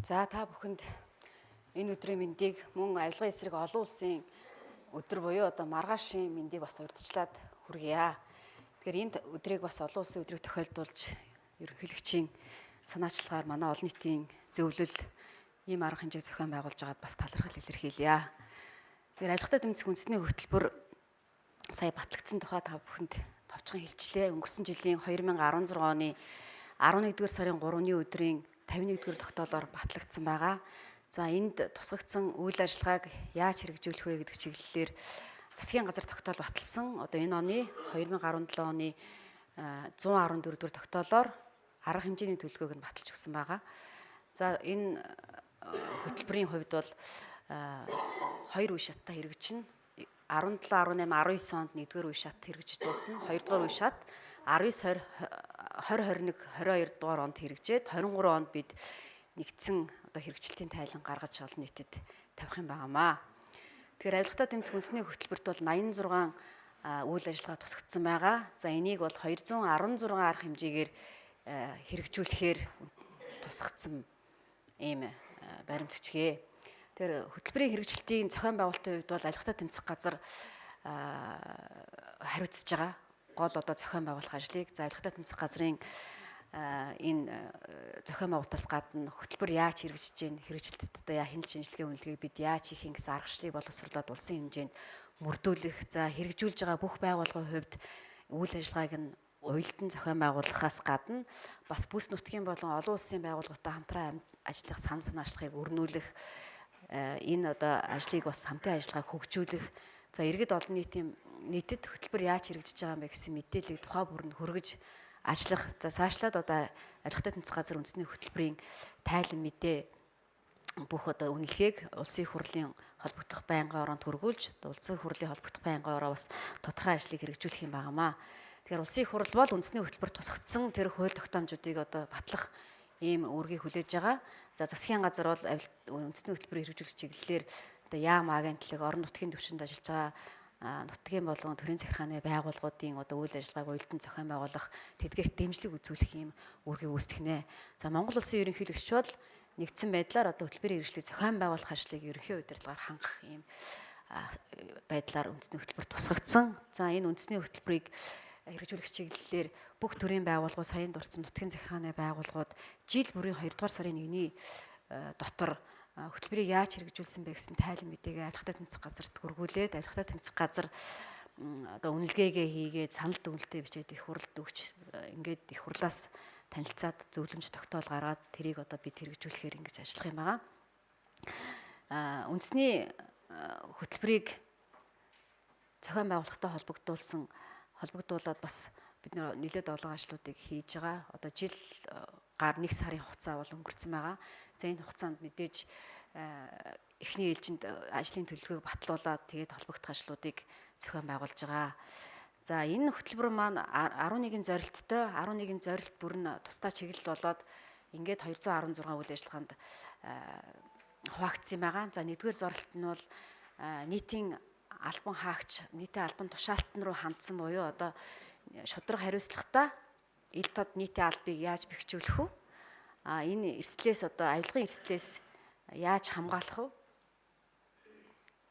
За та бүхэнд энэ өдрийн мэндийг мөн авилгын эсрэг олон улсын өдөр буюу одоо маргаашийн мэндийг бас урьдчилаад хүргье. Тэгэхээр энэ өдрийг бас олон улсын өдрийг тохиолдуулж ерөнхийлөгчийн санаачлагаар манай олон нийтийн зөвлөл ийм арга хэмжээг зохион байгуулж байгаад бас талархал илэрхийлье. Тэгэхээр авилгатай тэмцэх үндэсний хөтөлбөр сая батлагдсан тухай та бүхэнд товчхон хэлжлээ. Өнгөрсөн жилийн 2016 оны 11-р сарын 3-ны өдрийн 51-р тогтоолоор батлагдсан байгаа. За энд тусгагдсан үйл ажиллагааг яаж хэрэгжүүлэх вэ гэдэг чиглэлээр засгийн газар тогтоол баталсан. Одоо энэ оны 2017 оны 114-р тогтоолоор арга хэмжээний төлөвлөгөөг нь баталж өгсөн байгаа. За энэ хөтөлбөрийн хувьд бол хоёр үе шаттай хэрэгжинэ. 17, 18, 19 онд 1-р үе шат хэрэгжиж дуусна. 2-р үе шат 19, 20, 21, 22 дугаар онд хэрэгжээд 23 онд бид нэгдсэн одоо хэрэгжилтийн тайлан гаргаж олон нийтэд тавих юм байнамаа. Тэгэхээр авилгатай тэмцэх үндэсний хөтөлбөрт бол 86 үйл ажиллагаа тусгагдсан байгаа. За энийг бол 216 арга хэмжээгээр хэрэгжүүлэхээр тусгагдсан ийм баримт бичгээ. Тэр хөтөлбөрийн хэрэгжилтийн зохион байгуулалтын хувьд бол авилгатай тэмцэх газар хариуцж байгаа. Гол одоо зохион байгуулах ажлыг за авилгатай тэмцэх газрын энэ зохион байгуулалтаас гадна хөтөлбөр яаж хэрэгжиж гин хэрэгжилтэд одоо хяналт шинжилгээ үнэлгээг бид яаж хийх гэсэн аргачлалыг боловсруулад улсын хэмжээнд мөрдүүлэх за хэрэгжүүлж байгаа бүх байгууллагын хувьд үйл ажиллагааг нь уялдан зохион байгуулахаас гадна бас бүс нутгийн болон олон улсын байгууллагатай хамтран ажиллах санаачлагыг өрнүүлэх энэ одоо ажлыг бас хамтын ажиллагааг хөгжүүлэх за иргэд олон нийтэд хөтөлбөр яаж хэрэгжиж байгаа юм бэ гэсэн мэдээллийг тухай бүрнд хүргэж ажиллах за цаашлаад одоо авилгатай тэмцэх газар үндэсний хөтөлбөрийн тайлан мэдээ бүх одоо үнэлгээг улсын хурлын холбогдох байнгын ороонд хүргүүлж улсын хурлын холбогдох байнгын ороо бас тодорхой ажлыг хэрэгжүүлэх юм байнамаа. Тэгэхээр улсын хурл бол үндэсний хөтөлбөр тусгагдсан тэр хууль тогтоомжуудыг одоо батлах ийм үүргийг хүлээж байгаа. За засгийн газар бол үндэсний хөтөлбөрийг хэрэгжүүлэх чиглэлээр одоо яам агентлаг орон нутгийн түвшинд ажиллаж байгаа нутгийн болон төрийн захиргааны байгууллагуудын одоо үйл ажиллагааг уялдан зохион байгуулах тэдгээрт дэмжлэг үзүүлэх юм үүргийг үүсгэнэ. За Монгол улсын ерөнхийлөгч бол нэгдсэн байдлаар одоо хөтөлбөрийн хэрэгжлийг зохион байгуулах ажлыг ерөнхий удирдлагаар хангах ийм байдлаар үндэсний хөтөлбөр тусгагдсан. За энэ үндэсний хөтөлбөрийг хэрэгжүүлэх чиглэлээр бүх төрлийн байгууллагууд саяын дурдсан нутгийн захиргааны байгууллагууд жил бүрийн 2-р сарын 1-ний дотор хөтөлбөрийг яаж хэрэгжүүлсэн бэ гэсэн тайлан мэдээгээ авилгатай тэмцэх газарт хүргүүлээд авилгатай тэмцэх газар одоо үнэлгээгээ хийгээд санал дүгнэлтээ бичээд их хурлд өгч ингээд их хурлаас танилцаад зөвлөмж тогтоол гаргаад тэрийг одоо бид хэрэгжүүлэхээр ингэж ажиллах юм байгаа. Үндэсний хөтөлбөрийг зохион байгуулалттай холбогдуулаад бас бид нэлээд олон ажлуудыг хийж байгаа. Одоо жил гар 1 сарын хугацаа бол өнгөрцөн байгаа. За энэ хугацаанд мэдээж эхний ээлжинд ажлын төлөвлөгөөг батлуулаад тэгээд холбогдох ажлуудыг зохион байгуулж байгаа. За энэ хөтөлбөр маань 11 зорилттой 11 зорилт бүр нь тусдаа чиглэл болоод ингээд 216 үйл ажиллагаанд хуваагдсан байгаа. За нэгдүгээр зорилт нь бол нийтийн албан хаагч, нийтийн албан тушаалтан руу хандсан буюу одоо шударга хариуцлагатай ил тод нийтийн албыг яаж бэхжүүлэх вэ? Энэ эрсдлээс одоо авилгын эрсдлээс яаж хамгаалах вэ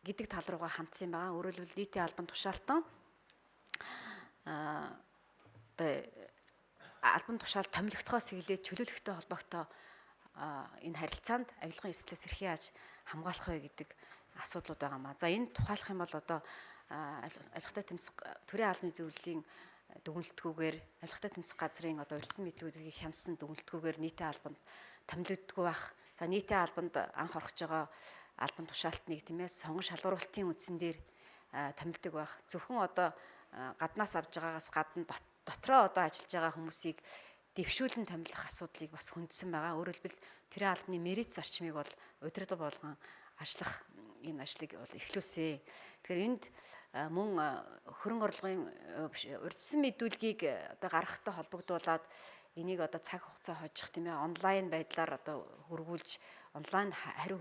гэдэг тал руугаа хандсан байгаа. Өөрөөр хэлбэл нийтийн албан тушаалтан одоо албан тушаалт томилогдохоос эхлээд чөлөөлөхтэй холбоотой энэ харилцаанд авилгын эрсдлээс хэрхэн яаж хамгаалах вэ гэдэг асуудлууд байгаамаа. За энэ тухайлах юм бол одоо авилгатай тэмцэх төрийн албаны зөвлөлийн дүгнэлтгүйгээр авилгатай тэмцэх газрын одоо урьдчилан мэдлэгүүдийг хянасан дүгнэлтгүйгээр нийтийн албанд томилогддгүй байх. За нийтийн албанд анх орохж байгаа албан тушаалтныг тийм ээ сонгон шалгуулалтын үндсэн дээр томилдог байх. Зөвхөн одоо гаднаас авж байгаагаас гадна дотроо одоо ажиллаж байгаа хүмүүсийг дэвшүүлэн томилох асуудлыг бас хөндсөн байгаа. Өөрөөр хэлбэл төрийн албаны мэрит зарчмыг бол удирдал болгон ажиллах энэ ажлыг бол эхлүүлсэн. Тэгэхээр энд мөн хөрөнгө орлогын урьдчилан мэдүүлгийг одоо гаргахтай холбогдуулаад энийг одоо цаг хугацаа хожих тийм ээ онлайн байдлаар одоо хөргүүлж онлайн хариу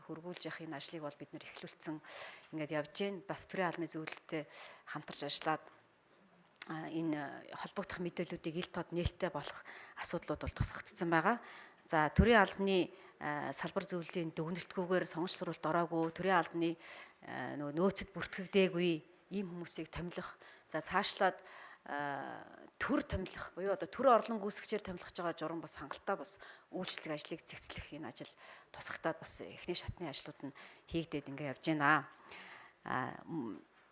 хөргүүлж явах энэ ажлыг бол бид нэр эхлүүлсэн ингээд явж гэн бас төрийн албаны зөвлөлтөд хамтарч ажиллаад энэ холбогдох мэдээллүүдийг ил тод нээлттэй болох асуудлууд бол тусгагдсан байгаа. За төрийн албаны салбар зөвлөлийн дүгнэлтгүйгээр сонгогч сурвалт ороогүй, төрийн албаны нөгөө нөөцөд бүртгэгдээгүй ийм хүмүүсийг томилох. За цаашлаад төр томилох буюу одоо төр орлон гүйцэтгэгчээр томилгож байгаа журам бас хангалттай бас үйлчлэг ажлыг цэгцлэх энэ ажил тусгатаад бас эхний шатны ажлууд нь хийгдээд ингээ явж байна.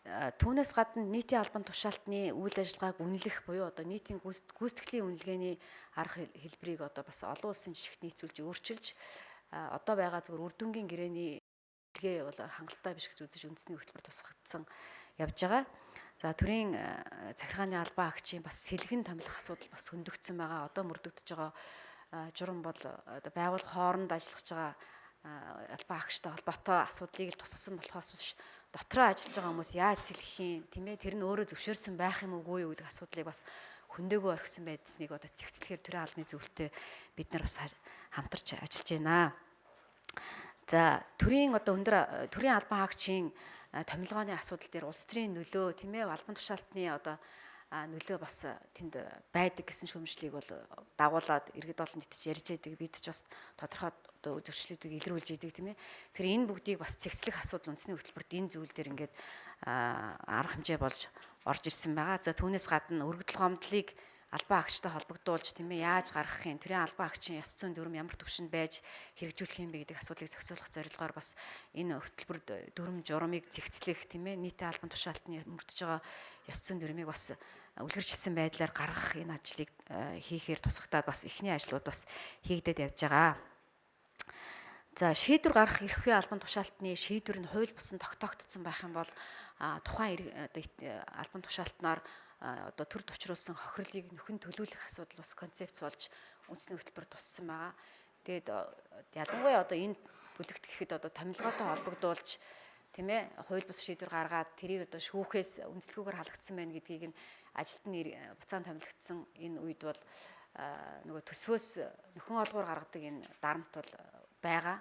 Түүнээс гадна нийтийн албан тушаалтны үйл ажиллагааг үнэлэх буюу одоо нийтийн гүйцэтгэлийн үнэлгээний арга хэлбэрийг одоо бас олон улсын жишгт нийцүүлж өөрчилж одоо байгаа зөвхөн үр дүнгийн гэрээний үнэлгээ бол хангалттай биш гэж үзэж үндэсний хөтөлбөр тусгагдсан явж байгаа. За төрийн захиргааны албан агчийн бас сэлгэн томилох асуудал бас хөндөгдсөн байгаа. Одоо мөрдөгдөж байгаа журам бол одоо байгууллага хооронд ажиллаж байгаа албан агчтай холбоотой асуудлыг л тусгасан болохоос биш дотроо ажиллаж байгаа хүмүүс яаж сэлгэх юм тийм ээ, тэр нь өөрөө зөвшөөрсөн байх юм уугүй юу гэдэг асуудлыг бас хөндөөгөө орхисон байдасныг одоо цэгцлэхээр төрийн албаны зөвлөлтөд бид нар бас хамтарч ажиллаж байна. За төрийн одоо төрийн албан хаагчийн томилгооны асуудал дээр улс төрийн нөлөө тийм ээ, албан тушаалтны одоо нөлөө бас тэнд байдаг гэсэн шүүмжлэлийг бол дагуулад иргэд олон нийтж ярьж байдаг. Бид ч бас тодорхой одоо зөрчлүүдийг илрүүлж идэг тийм ээ. Тэгэхээр энэ бүгдийг бас цэгцлэх асуудал үндэсний хөтөлбөрт энэ зүйл дээр ингээд арга хэмжээ болж орж ирсэн байгаа. За түүнээс гадна өргөдөл гомдлыг албан агчтай холбогдуулж тийм ээ, яаж гаргах юм, төрийн албан агчийн ёс зүйн дүрм ямар түвшинд байж хэрэгжүүлэх юм бэ гэдэг асуудлыг зохицуулах зорилгоор бас энэ хөтөлбөрт дүрм журмыг цэгцлэх тийм ээ, нийтийн албан тушаалтны мөрдөж байгаа ёс зүйн дүрмийг бас үлгэржсэн байдлаар гаргах энэ ажлыг хийхээр тусгатаад бас эхний ажлууд бас хийгдээд явж байгаа. За шийдвэр гаргах эрхвээ албан тушаалтны шийдвэр нь хууль бусан тогтоогдсон байх юм бол тухайн албан тушаалтнаар одоо төр төвчруулсан хохирлыг нөхөн төлөвлөх асуудал бас концепц болж үндэсний хөтөлбөр туссан байгаа. Тэгээд ялангуяа одоо энэ бүлэгт гэхэд одоо томилгоотой холбогдуулж тийм ээ, хууль бус шийдвэр гаргаад тэрийг одоо шүүхээс үндэслэгүүгээр халагдсан байна гэдгийг нь ажилд нь буцаан томилогдсон энэ үед бол нөгөө төсвөөс нөхөн олгоор гаргадаг энэ дарамт бол байгаа.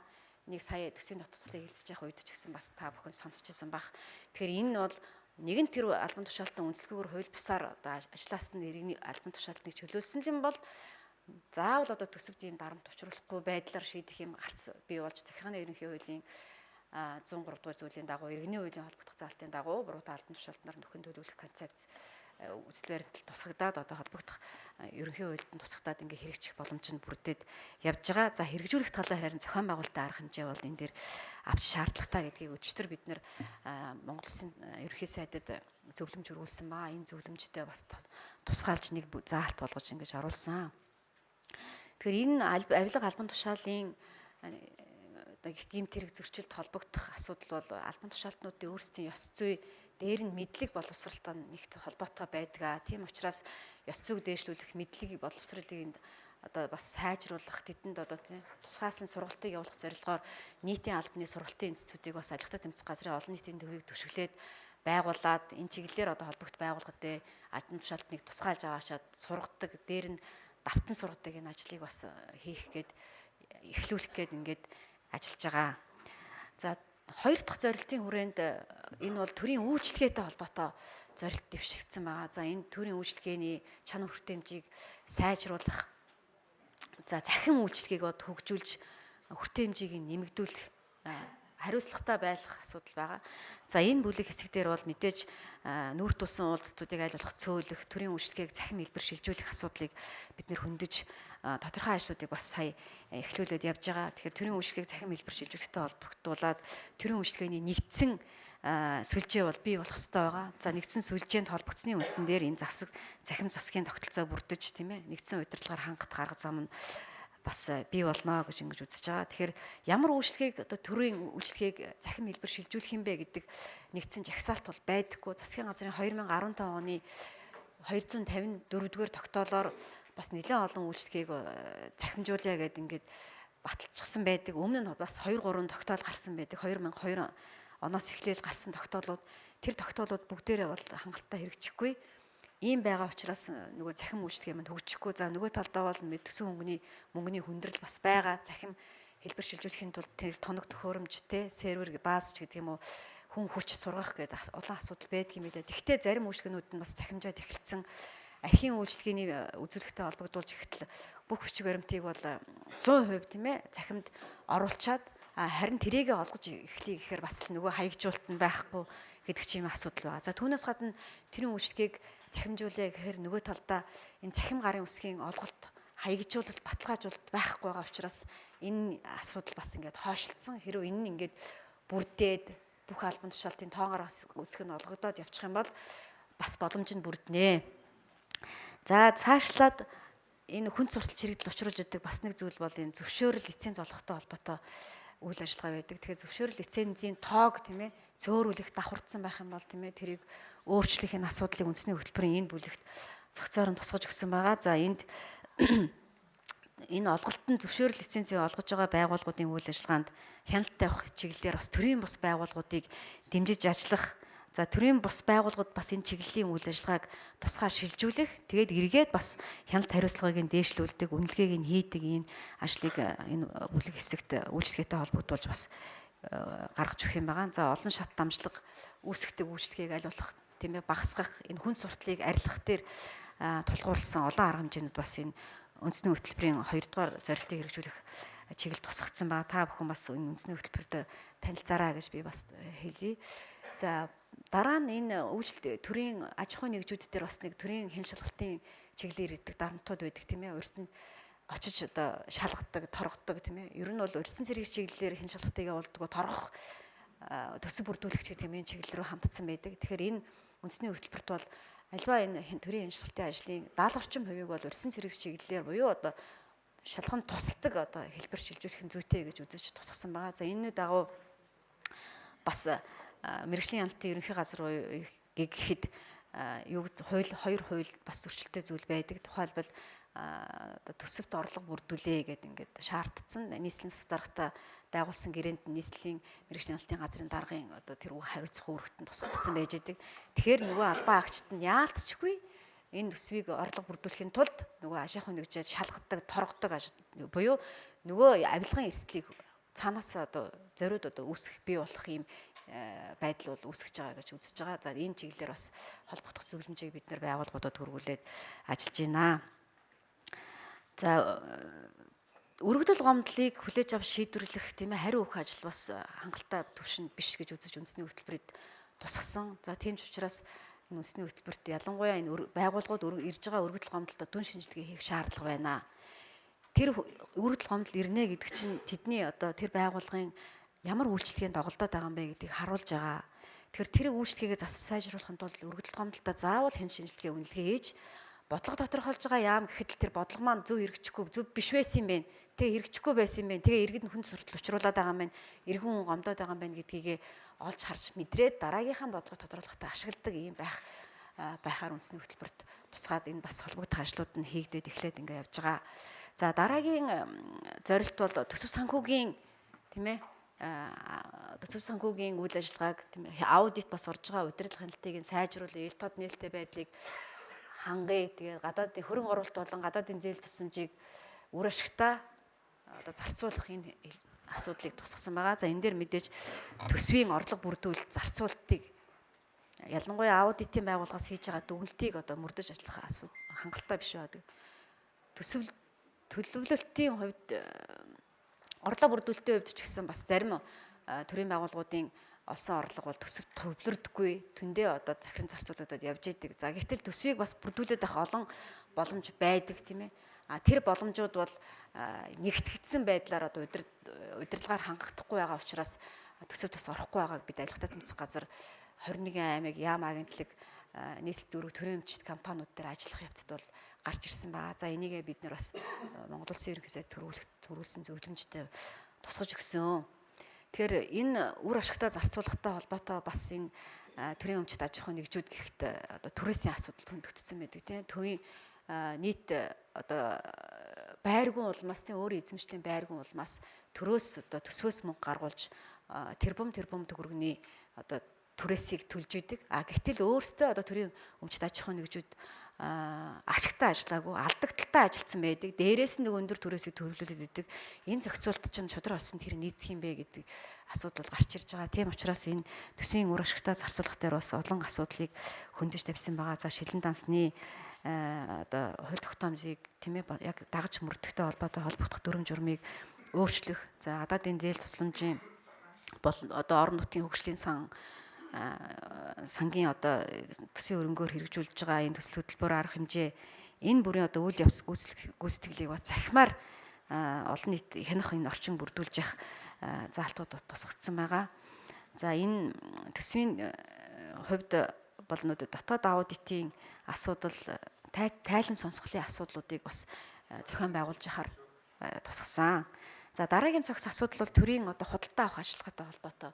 Нэг сая төсвийн нотцолыг хэлцэж явах үед ч гэсэн бас та бүхэн сонсчихсан бах. Тэгэхээр энэ бол нэгэн тэр албан тушаалтан үндэслэгүүгээр хууль бусаар одоо ажлаас нь иргэний албан тушаалтныг чөлөөлсөн юм бол заавал одоо төсөвд ийм дарамт учруулахгүй байдлаар шийдэх юм гарц бий болж захиргааны ерөнхий хуулийн 103 дугаар зүйлийн дагуу иргэний хуулийн холбогдох заалтын дагуу буруутай албан тушаалтнаар нөхөн төлөвлөх концепц үзэл баримтал тусгагдаад одоо холбогдох ерөнхий хуульд тусгадаад ингээ хэрэгжих боломж нь бүрдээд явж байгаа. За хэрэгжүүлэх талаар харин зохион байгуулалтын арга хэмжээ бол энэ дээр авч шаардлагатай гэдгийг өчтөр бид нэр Монгол Улсын ерөнхий сайдад зөвлөмж өргүүлсэн баа. Энэ зөвлөмжтэй бас тусгаалж нэг заалт болгож ингэж оруулсан. Тэгэхээр энэ авилга албан тушаалын гэмт хэрэг зөрчилд холбогдох асуудал бол албан тушаалтнуудын өөрсдийн ёс зүй дээр нь мэдлэг боловсралтай нэгт холбоотой байдаг. Тийм учраас ёс зүйг дээшлүүлэх мэдлэг боловсролыг одоо бас сайжруулах, тэдэнд одоо тийм тусгаалсан сургалтыг явуулах зорилгоор нийтийн албаны сургалтын институтыг бас авилгатай тэмцэх газрын олон нийтийн төвийг төшөглөөд байгуулад энэ чиглэлээр одоо холбогд байгууллагуудын албан тушаалтныг тусгаалж аваачаад сургадаг, дээр нь давтан сургадаг энэ ажлыг бас хийх гээд эхлүүлэх гээд ингээд ажиллаж байгаа. За хоёр дахь зорилтын хүрээнд энэ бол төрийн үйлчлэгээтэй холбоотой зорилт дэвшигдсэн байгаа. За энэ төрийн үйлчлэгээний чанар хүртээмжийг сайжруулах, за захин үйлчлэгийг бод хөгжүүлж хүртээмжийг нэмэгдүүлэх, хариуцлагатай байх асуудал байгаа. За энэ бүлэг хэсэг дээр бол мэдээж нүүр тулсан уулзалтуудыг аль болох цөөлөх, төрийн үйлчлэгийг захин хэлбэр шилжүүлэх асуудлыг бид нэр хөндөж тодорхой ажлуудыг бас сая эхлүүлээд явж байгаа. Тэгэхээр төрийн үйлчлэгийг захин хэлбэр шилжүүлэхтэй холбогдуулаад төрийн үйлчлэгээний нэгдсэн сүлжээ бол бий болох ёстой байгаа. За нэгдсэн сүлжээнд холбогдсны үндсэн дээр энэ захим засгийн тогтолцоо бүрдэж тийм ээ, нэгдсэн удирдлагаар хангах арга зам нь бас бий болно гэж ингэж үзэж байгаа. Тэгэхээр ямар үйлчлэгийг одоо төрийн үйлчлэгийг захин хэлбэр шилжүүлэх юм бэ гэдэг нэгдсэн жагсаалт бол байдаггүй. Засгийн газрын 2015 оны 254-р тогтоолоор бас нэлээд олон үйлчлэгийг захимжуулъя гэдэг ингээд баталчихсан байдаг. Өмнө нь бас 2-3 тогтоол гарсан байдаг. 2002 оноос эхлээл гарсан тогтоолууд, тэр тогтоолууд бүгдээрээ бол хангалттай хэрэгжихгүй. Ийм байгаа учраас нөгөө захим үйлчлэгээ маань хөгжихгүй. За нөгөө талдаа бол төсөв мөнгөний хүндрэл бас байгаа. Захим хэлбэр шилжүүлэхийн тулд тэр тоног төхөөрөмжтэй сервер бааз ч гэдэг юм уу, хүн хүч сургах гэдэг олон асуудал байдаг юм байна. Тэгвэл зарим үйлчлэгнүүд нь бас захимжаад эхэлсэн архийн үйлчлэгээний үзүүлэлттэй холбогдуулж ихэтэл бүх бичиг баримтыг бол 100% тийм ээ захимд оруулчаад харин тэрийгэ олгож эхлэе гэхээр бас нөгөө хаягжуулалт нь байхгүй гэдэг ч юм асуудал байгаа. За түүнээс гадна тэрийн үйлчлэгийг захимжуулъя гэхээр нөгөө талдаа энэ захим гарын үсгийн олголт хаягжуулалт баталгаажуулалт байхгүй байгаа учраас энэ асуудал бас ингээд хойшлцсон. Хэрвээ энэ нь ингээд бүрдээд бүх албан тушаалтын тоогоор үсэг нь олгогдоод явчих юм бол бас боломж нь бүрднэ. За цаашлаад энэ хүн сурталч хэрэгдэл учруулж идэг бас нэг зүйл бол энэ зөвшөөрөл лиценз олгохтой холбоотой үйл ажиллагаа байдаг. Тэгэхээр зөвшөөрөл лицензийн тоог тийм ээ зөөрүүлэх давхардсан байх юм бол тийм ээ тэрийг өөрчлөх энэ асуудлыг үндэсний хөтөлбөрийн энэ бүлэгт зохицоор нь тусгаж өгсөн байгаа. За энд энэ олголтод зөвшөөрөл лицензийг олгож байгаа байгууллагуудын үйл ажиллагаанд хяналт тавих чиглэлээр бас төрийн бус байгууллагуудыг дэмжиж ажиллах. За төрийн бус байгууллагууд бас энэ чиглэлийн үйл ажиллагааг тусгаар шилжүүлэх, тэгээд эргээд бас хяналт хариуцлагыг нь дээшлүүлдэг, үнэлгээг нь хийдэг энэ ажлыг энэ бүлэг хэсэгт үйлчлэгээтэй холбогдуулж бас гаргаж өгөх юм байгаа. За олон шат дамжлага үүсгдэг үйлчлэгийг аль болох тийм ээ багасгах, энэ хүн сурталыг арилгах дээр тулгуурласан олон арга хэмжээнүүд бас энэ үндэсний хөтөлбөрийн 2 дугаар зорилтыг хэрэгжүүлэх чиглэл тусгагдсан байгаа. Та бүхэн бас энэ үндэсний хөтөлбөрт танилцаарай гэж би бас хэлье. За дараа нь энэ төрийн аж ахуйн нэгжүүд дээр бас нэг төрийн хэн шалгалтын чиглэлээр ирдэг дарамтууд байдаг тийм ээ. Урьдсан очиж одоо шалгадаг, торгодог тийм ээ. Ер нь бол урьдсан сэргийлэх чиглэлээр хэн шалгалтыг явуулдаг, торгох төсөв бүрдүүлэгч гэх тийм энэ чиглэл рүү хандсан байдаг. Тэгэхээр энэ үндэсний хөтөлбөрт бол альва энэ төрийн хэн шалгалтын ажлын 70% бол урьдсан сэргийлэх чиглэлээр буюу одоо шалганд тусалдаг одоо хэлбэр шилжүүлэх нь зүйтэй гэж үзэж тусгасан байгаа. За энэ дагуу бас мэргэжлийн хяналтын ерөнхий газар гэхэд юу хоёр хууль бас зөрчилтэй зүйл байдаг. Тухайлбал төсөвт орлого бүрдүүлээ гэдэг ингээд шаардсан. Нийслэлийн стандартаа байгуулсан гэрээнд нийслэлийн мэргэжлийн хяналтын газрын даргын одоо тэр хариуцах үүрэгтэн тусгагдсан байж байдаг. Тэгэхээр нөгөө албан агчид нь яалтчгүй энэ төсвийг орлого бүрдүүлэхийн тулд нөгөө аж ахуйн нэгжээд шалгадаг, торгодог буюу нөгөө авилгын эрсдлийг цаанаас одоо зориуд одоо үүсгэх бий болох юм байдал бол үүсгэж байгаа гэж үзэж байгаа. За энэ чиглэлээр бас холбогдох зөвлөмжийг бид нэр байгууллагуудад хөрвүүлээд ажиллаж байна. За өргөдөл гомдлыг хүлээж авч шийдвэрлэх тийм ээ хариу өгөх ажил бас хангалттай төвшөнд биш гэж үзэж үндэсний хөтөлбөрөд тусгасан. За тийм ч учраас энэ үндэсний хөтөлбөрт ялангуяа энэ байгууллагууд ирж байгаа өргөдөл гомдолд дүн шинжилгээ хийх шаардлага байна. Тэр өргөдөл гомдол ирнэ гэдэг чинь тэдний одоо тэр байгууллагын ямар үйлчлэгийн доголдоод байгаа юм бэ гэдгийг харуулж байгаа. Тэгэхээр тэр үйлчлэгийг сайжруулахын тулд өргөдөл гомдолтой заавал хэн шинжилгээ үнэлгээ хийж бодлого тодорхойлж байгаа яам гэхэд тэр бодлого маань зөв хэрэгжихгүй, зөв биш байсан юм байна. Тэгээ хэрэгжихгүй байсан юм байна. Тэгээ иргэд нь хүн суртал учруулад байгаа юм байна. Иргэн хүн гомдоод байгаа юм байна гэдгийг олж харж мэдрээд дараагийнхаа бодлого тодорхойлоход ашигладаг юм байхаар үндэсний хөтөлбөрт тусгаад энэ бас холбогдох ажлууд нь хийгдээд эхлээд ингээ явж байгаа. За дараагийн зорилт бол төсөв санхүүгийн тийм ээ төсөв санхүүгийн үйл ажиллагааг тийм ээ аудит бас орж байгаа. Удирдлага хяналтыг сайжруулах, ил тод нээлттэй байдлыг хангая. Тэгээд гадаадын хөрөнгө оруулалт болон гадаадын зээл тусламжийг үр ашигтай одоо зарцуулах энэ асуудлыг тусгасан байгаа. За энэ дээр мэдээж төсвийн орлого бүрдүүлэлт зарцуулалтыг ялангуяа аудитын байгууллагаас хийж байгаа дүгнэлтийг одоо мөрдөж ажиллах хангалттай биш байдаг. Төсөв төлөвлөлтийн хувьд орлого бүрдүүлэлтийн хувьд ч гэсэн бас зарим төрийн байгууллагуудын олсон орлого бол төсөвт төвлөрдөггүй, түндээ одоо захиран зарцуулагдаад явж идэг. За гэтэл төсвийг бас бүрдүүлээд авах олон боломж байдаг тийм ээ. Тэр боломжууд бол нэгтгэгдсэн байдлаар одоо удирдлагаар хангахдахгүй байгаа учраас төсөвт бас орохгүй байгааг бид авилгатай тэмцэх газар 21 аймаг яам агентлаг нийслэл дүүрэг төрийн өмчт компаниуд дээр ажиллах явцад бол гарч ирсэн байгаа. За энийгээ бид нар бас Монгол Улсын ерөнхий сайд төрүүлсэн зөвлөмжтэй тусгаж өгсөн. Тэгэхээр энэ үр ашигтай зарцуулахтай холбоотой бас энэ төрийн өмчт аж ахуйн нэгжүүд гэхэд одоо түрээсийн асуудал хөндөгдсөн байдаг тийм. Төвийн нийт одоо байргун улмаас тийм өөрийн эзэмшлийн байргун улмаас төрөөс одоо төсвөөс мөнгө гаргуулж тэрбум төгрөгийн одоо түрээсийг төлж идэг. Гэтэл өөрөөсөө одоо төрийн өмчт аж ахуйн нэгжүүд ашигтай ажиллаагүй, алдагдaltaй ажилласан байдаг. Дээрээс нь нэг өндөр түрээсийг төвлөрүүлээд идэг. Энэ зохицуулт чинь шудраг осон тэр нийцэх юм бэ гэдэг асуудал бол гарч ирж байгаа. Тийм учраас энэ төсвийн үр ашигтай зарцуулах дээр бас олон асуудлыг хөндөж тавьсан байгаа. За шилэн дансны одоо хууль тогтоомжийг тийм ээ яг дагаж мөрдөхтэй холбоотой холбогдох дүрм журмыг өөрчлөх. За гадаадын зээл тусламжийн бол одоо орон нутгийн хөгжлийн сангийн одоо төсвийн өрөнгөөр хэрэгжүүлж байгаа энэ төсөл хөтөлбөр арга хэмжээ энэ бүрийн одоо үйл явц гүйцэтгэлийг бас захимаар олон нийт хянах энэ орчин бүрдүүлж явах заалтууд тусгагдсан байгаа. За энэ төсвийн хувьд бол дотоод аудитын асуудал, тайлан сонсголын асуудлуудыг бас зохион байгуулж яхаар тусгасан. За дараагийн цогц асуудал бол төрийн одоо худалдаа авах ажиллагаатай холбоотой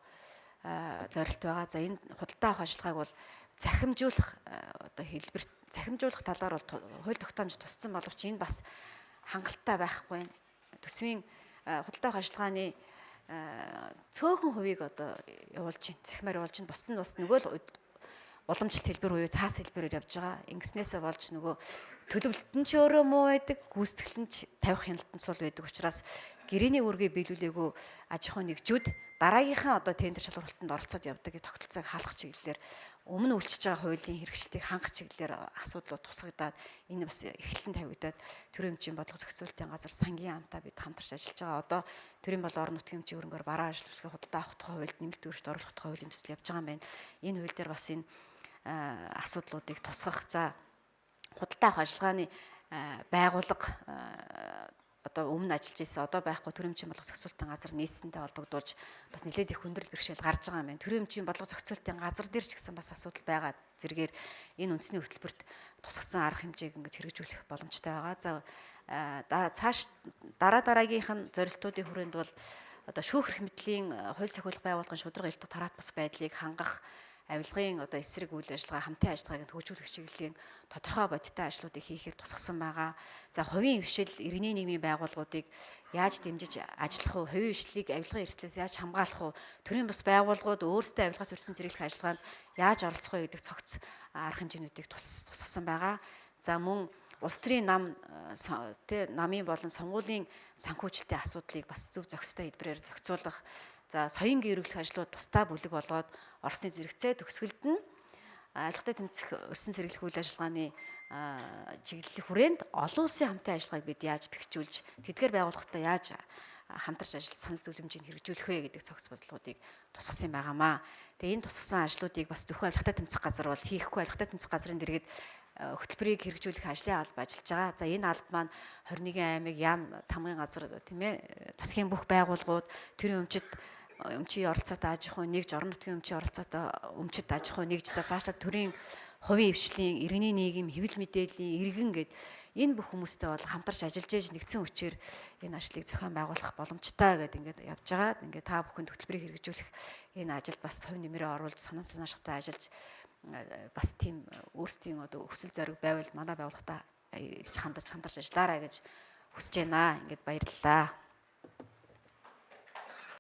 зорилт байгаа. За энэ худалдаа авах ажиллагааг бол захимжуулах одоо хэлбэрт захимжуулах талаар бол хууль тогтоомж туссан боловч энэ бас хангалттай байхгүй. Төсвийн худалдаа авах ажиллагааны цөөхөн хувийг одоо явуулж байна. Захимаар явуулж байна. Бусд нь бас нөгөө л уламжлалт хэлбэр буюу цаас хэлбэрээр явж байгаа. Ингэснээсээ болж нөгөө төлөвлөлт нь ч өөрөө муу байдаг, гүйцэтгэл нь ч тавих хяналтан сул байдаг учраас гэрээний үүргээ биелүүлээгүй аж ахуйн нэгжүүд дараагийнхаа одоо тендер шалгуулалтанд оролцоод явдаг тогтолцоог хаалгах чиглэлээр өмнө үйлчилж байгаа хуулийн хэрэгжилтийг хангах чиглэлээр асуудлууд тусгагдаад энэ бас эхлэн тавигдаад төрийн өмчийн бодлого зохицуулалтын газар сангийн амтаа бид хамтарч ажиллаж байгаа. Одоо төрийн бол орон нутгийн өмчийн хөрөнгөөр бараа ажил үсгээ худалдаа авах тухай хуульд нэмэлт өөрчлөлт оруулах тухай хуулийн төсөл явж байгаа юм байна. Энэ хууль дээр бас энэ асуудлуудыг тусгах. За худалдаа авах ажиллагааны байгууллага одоо өмнө ажиллаж байсан одоо байхгүй төрийн өмчийн бодлого зохицуулалтын газар нийслэнтэй холбогдуулж бас нэлээд их хүндрэл бэрхшээл гарч байгаа юм байна. Төрийн өмчийн бодлого зохицуулалтын газар дээр ч гэсэн бас асуудал байгаа зэргээр энэ үндэсний хөтөлбөрт тусгасан арга хэмжээг ингэж хэрэгжүүлэх боломжтой байгаа. За цааш дараагийнх нь зорилтуудын хүрээнд бол одоо шүүх эрх мэдлийн хууль сахиулах байгууллагын шударга илтгэх тараат бус байдлыг хангах, авилгын одоо эсрэг үйл ажиллагаа, хамтын ажиллагааг хөгжүүлэх чиглэлийн тодорхой бодиттой ажлуудыг хийхийг тусгасан байгаа. За хувийн хвшил иргэний нийгмийн байгууллагуудыг яаж дэмжиж ажиллах вэ? Хувийн хвшлийг авилгын эрсдлээс яаж хамгаалах вэ? Төрийн бас байгууллагууд өөрсдөө авилгаас үрсэн зэрэглэх ажиллагаанд яаж оролцох вэ гэдэг цогц арга хэмжээнүүдийг тусгасан байгаа. За мөн улс төрийн намын болон сонгуулийн санхүүжилтийн асуудлыг бас зөв зохистой хэлбэрээр зохицуулах. За соён гэрүүлэх ажлууд тусдаа бүлэг болгоод Оросны зэрэгцээ төгсгөлд нь авилгатай тэмцэх өрсөн сэргийлэх үйл ажиллагааны чиглэлийн хүрээнд олон улсын хамтын ажиллагааг бид яаж бэхжүүлж тэдгээр байгууллагатай яаж хамтарч санал зөвлөмжийг хэрэгжүүлэх вэ гэдэг цогц бодлогуудыг тусгасан байгаамаа. Тэгээ энэ тусгасан ажлуудыг бас зөвхөн авилгатай тэмцэх газар бол хийхгүй, авилгатай тэмцэх газрын дэргэд хөтөлбөрийг хэрэгжүүлэх ажлын алба ажиллаж байгаа. За энэ алба маань 21 аймаг яам тамгын газар тийм ээ засгийн бүх байгууллагууд төрийн өмчийн оролцоотой аж ахуй нэгж орон нутгийн өмчийн оролцоотой өмчит аж ахуй нэгж за цаашлаа төрийн хувийн хвшлийн иргэний нийгэм хэвлэл мэдээллийн иргэн гэд энэ бүх хүмүүстэй бол хамтарч ажиллаж ээж нэгдсэн хүчээр энэ ажлыг зохион байгуулах боломжтой гэдэг ингээд явж байгаа. Ингээд та бүхэн хөтөлбөрийг хэрэгжүүлэх энэ ажилд бас хувь нэмрээ оруулж санаа санааштай ажиллаж бас тийм өөрсдийн одоо өсөл зориг байвал манай байгууллагатай хандаж хамтарч ажиллаарай гэж хүсэж байна. Ингээд баярлалаа.